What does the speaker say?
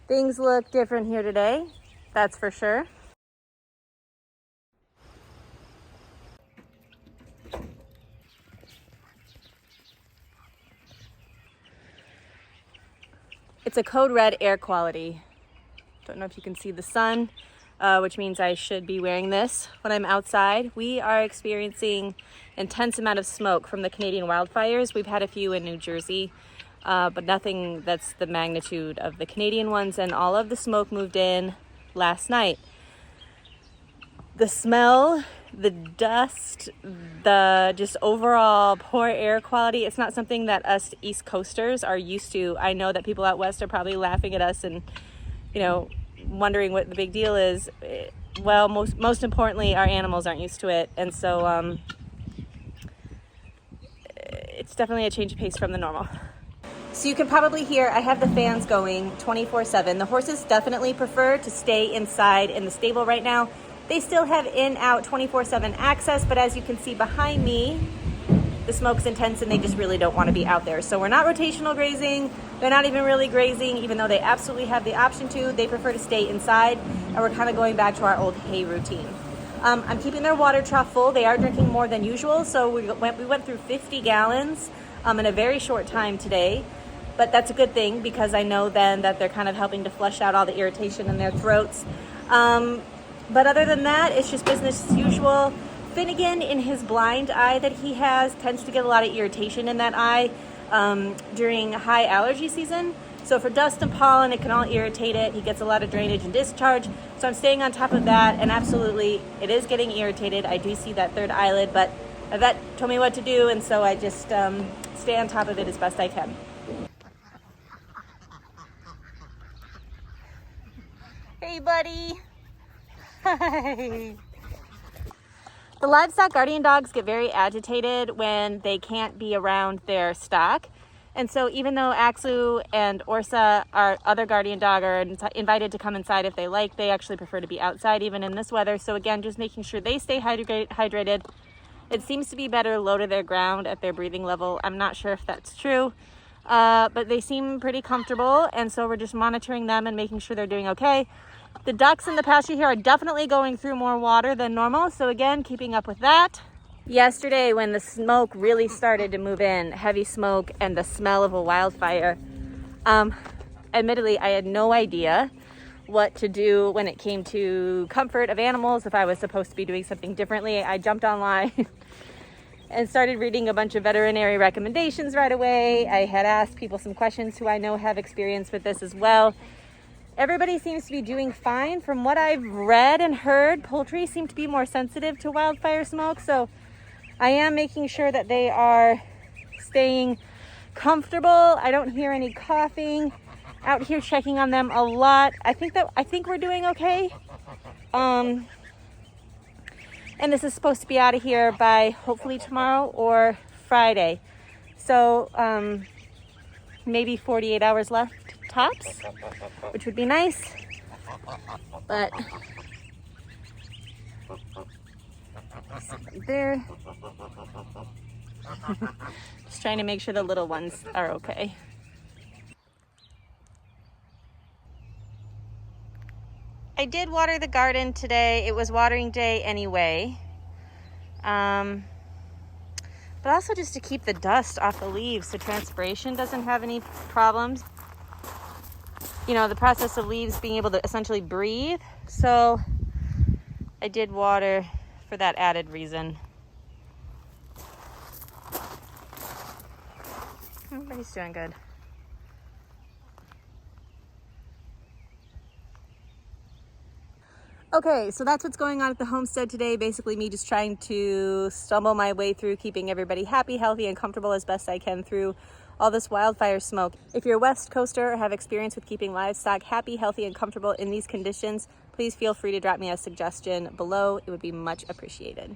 Things look different here today, that's for sure. It's a code red air quality. Don't know if you can see the sun, which means I should be wearing this when I'm outside. We are experiencing intense amount of smoke from the Canadian wildfires. We've had a few in New Jersey, but nothing that's the magnitude of the Canadian ones, and all of the smoke moved in last night. The smell, the dust, the just overall poor air quality, it's not something that us East Coasters are used to. I know that people out West are probably laughing at us and, you know, wondering what the big deal is. Well, most importantly, our animals aren't used to it. And so it's definitely a change of pace from the normal. So you can probably hear I have the fans going 24/7. The horses definitely prefer to stay inside in the stable right now. They still have in-out 24/7 access, but as you can see behind me, the smoke's intense and they just really don't want to be out there. So we're not rotational grazing. They're not even really grazing, even though they absolutely have the option to. They prefer to stay inside, and we're kind of going back to our old hay routine. I'm keeping their water trough full. They are drinking more than usual, so we went through 50 gallons in a very short time today. But that's a good thing because I know then that they're kind of helping to flush out all the irritation in their throats. But other than that, it's just business as usual. Finnegan, in his blind eye that he has, tends to get a lot of irritation in that eye during high allergy season. So for dust and pollen, it can all irritate it. He gets a lot of drainage and discharge. So I'm staying on top of that, and absolutely, it is getting irritated. I do see that third eyelid, but a vet told me what to do, and so I just stay on top of it as best I can. Hey, buddy. Hi. The livestock guardian dogs get very agitated when they can't be around their stock. And so even though Axu and Orsa, our other guardian dog, are invited to come inside if they like, they actually prefer to be outside even in this weather. So again, just making sure they stay hydrated. It seems to be better low to their ground at their breathing level. I'm not sure if that's true, but they seem pretty comfortable. And so we're just monitoring them and making sure they're doing okay. The ducks in the pasture here are definitely going through more water than normal. So again, keeping up with that. Yesterday, when the smoke really started to move in, heavy smoke and the smell of a wildfire, admittedly, I had no idea what to do when it came to comfort of animals, if I was supposed to be doing something differently. I jumped online and started reading a bunch of veterinary recommendations right away. I had asked people some questions who I know have experience with this as well. Everybody seems to be doing fine. From what I've read and heard, poultry seem to be more sensitive to wildfire smoke, so I am making sure that they are staying comfortable. I don't hear any coughing. Out here checking on them a lot. I think we're doing okay. And this is supposed to be out of here by hopefully tomorrow or Friday. So maybe 48 hours left tops, which would be nice. But there. Just trying to make sure the little ones are okay. I did water the garden today. It was watering day anyway. But also just to keep the dust off the leaves so transpiration doesn't have any problems. You know, the process of leaves being able to essentially breathe. So I did water for that added reason. Everybody's doing good. Okay, so that's what's going on at the homestead today. Basically me just trying to stumble my way through keeping everybody happy, healthy, and comfortable as best I can through all this wildfire smoke. If you're a West Coaster or have experience with keeping livestock happy, healthy, and comfortable in these conditions, please feel free to drop me a suggestion below. It would be much appreciated.